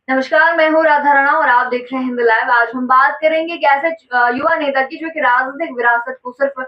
नमस्कार, मैं हूँ राधा राणा और आप देख रहे हैं हिंद लाइव। आज हम बात करेंगे कि ऐसे युवा नेता की जो कि राजनीतिक विरासत को सिर्फ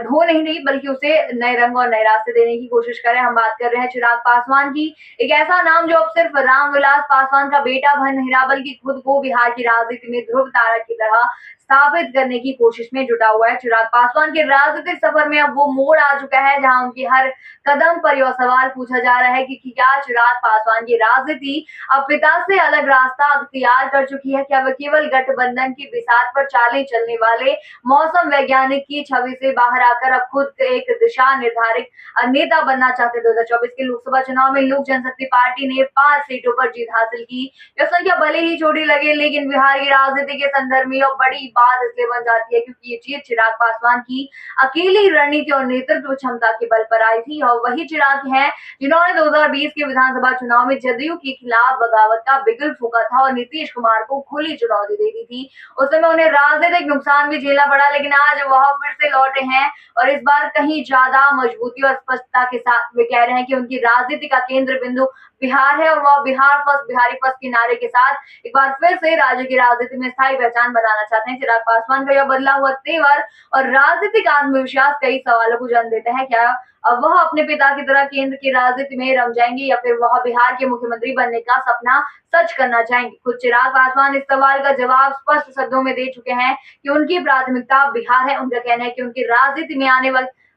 ढो नहीं रही बल्कि उसे नए रंग और नए रास्ते देने की कोशिश करें। हम बात कर रहे हैं चिराग पासवान की, एक ऐसा नाम जो अब सिर्फ रामविलास पासवान का बेटा बन नहीं रहा बल्कि खुद को बिहार की राजनीति में ध्रुव तारा की तरह स्थापित करने की कोशिश में जुटा हुआ है। चिराग पासवान के राजनीतिक सफर में अब वो मोड़ आ चुका है जहां उनकी हर कदम पर यह सवाल पूछा जा रहा है कि क्या चिराग पासवान की राजनीति अब पिता से अलग रास्ता अख्तियार कर चुकी है। क्या वह केवल गठबंधन की बिसात पर चाले चलने वाले मौसम वैज्ञानिक की छवि से बाहर आकर अब खुद एक दिशा निर्धारित नेता बनना चाहते हैं। 2024 के लोकसभा चुनाव में लोक जनशक्ति पार्टी ने 5 सीटों पर जीत हासिल की। यह संख्या भले ही छोटी लगे लेकिन बिहार की राजनीति के संदर्भ में यह बड़ी बात इसलिए बन जाती है क्योंकि ये जीत चिराग पासवान की अकेली रणनीति और नेतृत्व क्षमता के बल पर आई थी। और वही चिराग है जिन्होंने 2020 के विधानसभा चुनाव में जदयू के खिलाफ बगावत का बिगुल फूका था और नीतीश कुमार को खुली चुनौती दे दी थी। उस समय उन्हें राजनीतिक नुकसान भी झेलना पड़ा लेकिन आज वह फिर से लौटे हैं और इस बार कहीं ज्यादा मजबूती और स्पष्टता के साथ वे कह रहे हैं कि उनकी राजनीति का केंद्र बिंदु बिहार है और वह बिहार फर्स्ट बिहारी फर्स्ट के नारे के साथ एक बार फिर से राज्य की राजनीति में स्थायी पहचान बनाना चाहते हैं। चिराग पासवान का यह बदला हुआ तेवर और राजनीतिक आत्मविश्वास कई सवालों को जन्म देता है। क्या अब वह अपने पिता की तरह केंद्र की राजनीति में रम जाएंगे या फिर वह बिहार के मुख्यमंत्री बनने का सपना सच करना चाहेंगे? खुद चिराग पासवान इस सवाल का जवाब स्पष्ट शब्दों में दे चुके हैं कि उनकी प्राथमिकता बिहार है। उनका कहना है कि उनकी राजनीति में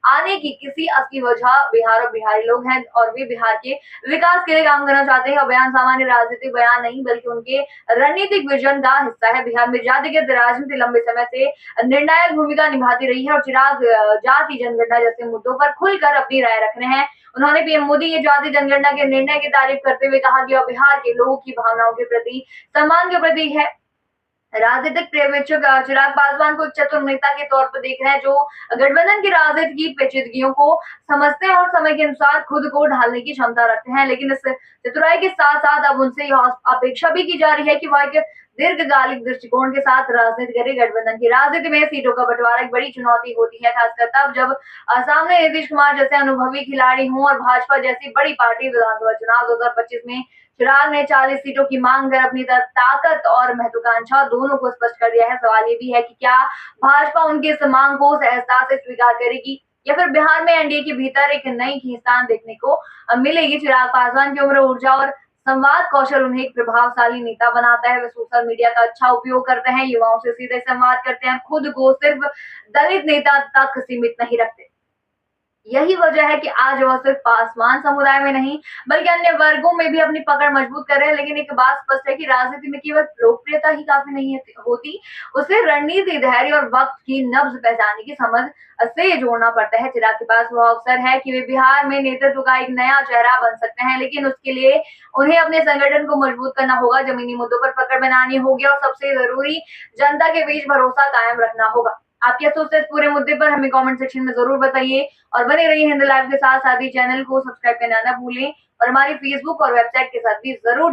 आने की किसी असली वजह बिहार और बिहारी लोग हैं और वे बिहार के विकास के लिए काम करना चाहते हैं। बयान सामान्य राजनीतिक बयान नहीं बल्कि उनके रणनीतिक विजन का हिस्सा है। बिहार में जातिगत राजनीति लंबे समय से निर्णायक भूमिका निभाती रही है और चिराग जाति जनगणना जैसे मुद्दों पर खुलकर अपनी राय रख रहे हैं। उन्होंने पीएम मोदी के जाति जनगणना के निर्णय की तारीफ करते हुए कहा कि वह बिहार के लोगों की भावनाओं के प्रति सम्मान के प्रति है। राजनीतिक पर्यवेक्षक चिराग पासवान को एक चतुर नेता के तौर पर देख रहे हैं जो गठबंधन की राजनीति की पेचीदगियों को समझते हैं और समय के अनुसार खुद को ढालने की क्षमता रखते हैं। लेकिन इस चतुराई के साथ साथ अब उनसे यह अपेक्षा भी की जा रही है कि वह एक दीर्घकालिक दृष्टिकोण के साथ राजनीति करे। गठबंधन की राजनीति में सीटों का बंटवारा एक बड़ी चुनौती होती है, खासकर तब जब सामने नीतीश कुमार जैसे अनुभवी खिलाड़ी हों और भाजपा जैसी बड़ी पार्टी। विधानसभा चुनाव 2025 में चिराग ने 40 सीटों की मांग कर अपनी ताकत और महत्वाकांक्षा दोनों को स्पष्ट कर दिया है। सवाल ये भी है कि क्या भाजपा उनकी इस मांग को सहजता से स्वीकार करेगी या फिर बिहार में एनडीए के भीतर एक नई खींचतान देखने को मिलेगी। चिराग पासवान की उम्र, ऊर्जा और संवाद कौशल उन्हें एक प्रभावशाली नेता बनाता है। वे सोशल मीडिया का अच्छा उपयोग करते हैं, युवाओं से सीधे संवाद करते हैं, खुद को सिर्फ दलित नेता तक सीमित नहीं रखते। यही वजह है कि आज वह सिर्फ पासवान समुदाय में नहीं बल्कि अन्य वर्गों में भी अपनी पकड़ मजबूत कर रहे हैं। लेकिन एक बात स्पष्ट है कि राजनीति में केवल लोकप्रियता ही काफी नहीं होती, उसे रणनीति, धैर्य और वक्त की नब्ज पहचानने की समझ से जोड़ना पड़ता है। चिराग के पास वह अवसर है कि वे बिहार में नेतृत्व का एक नया चेहरा बन सकते हैं, लेकिन उसके लिए उन्हें अपने संगठन को मजबूत करना होगा, जमीनी मुद्दों पर पकड़ बनानी होगी और सबसे जरूरी जनता के बीच भरोसा कायम रखना होगा। आप क्या सोचते हैं इस पूरे मुद्दे पर? हमें कमेंट सेक्शन में जरूर बताइए और बने रहिए हिंद लाइव के साथ। साथ ही चैनल को सब्सक्राइब करना ना भूलें और हमारी फेसबुक और वेबसाइट के साथ भी जरूर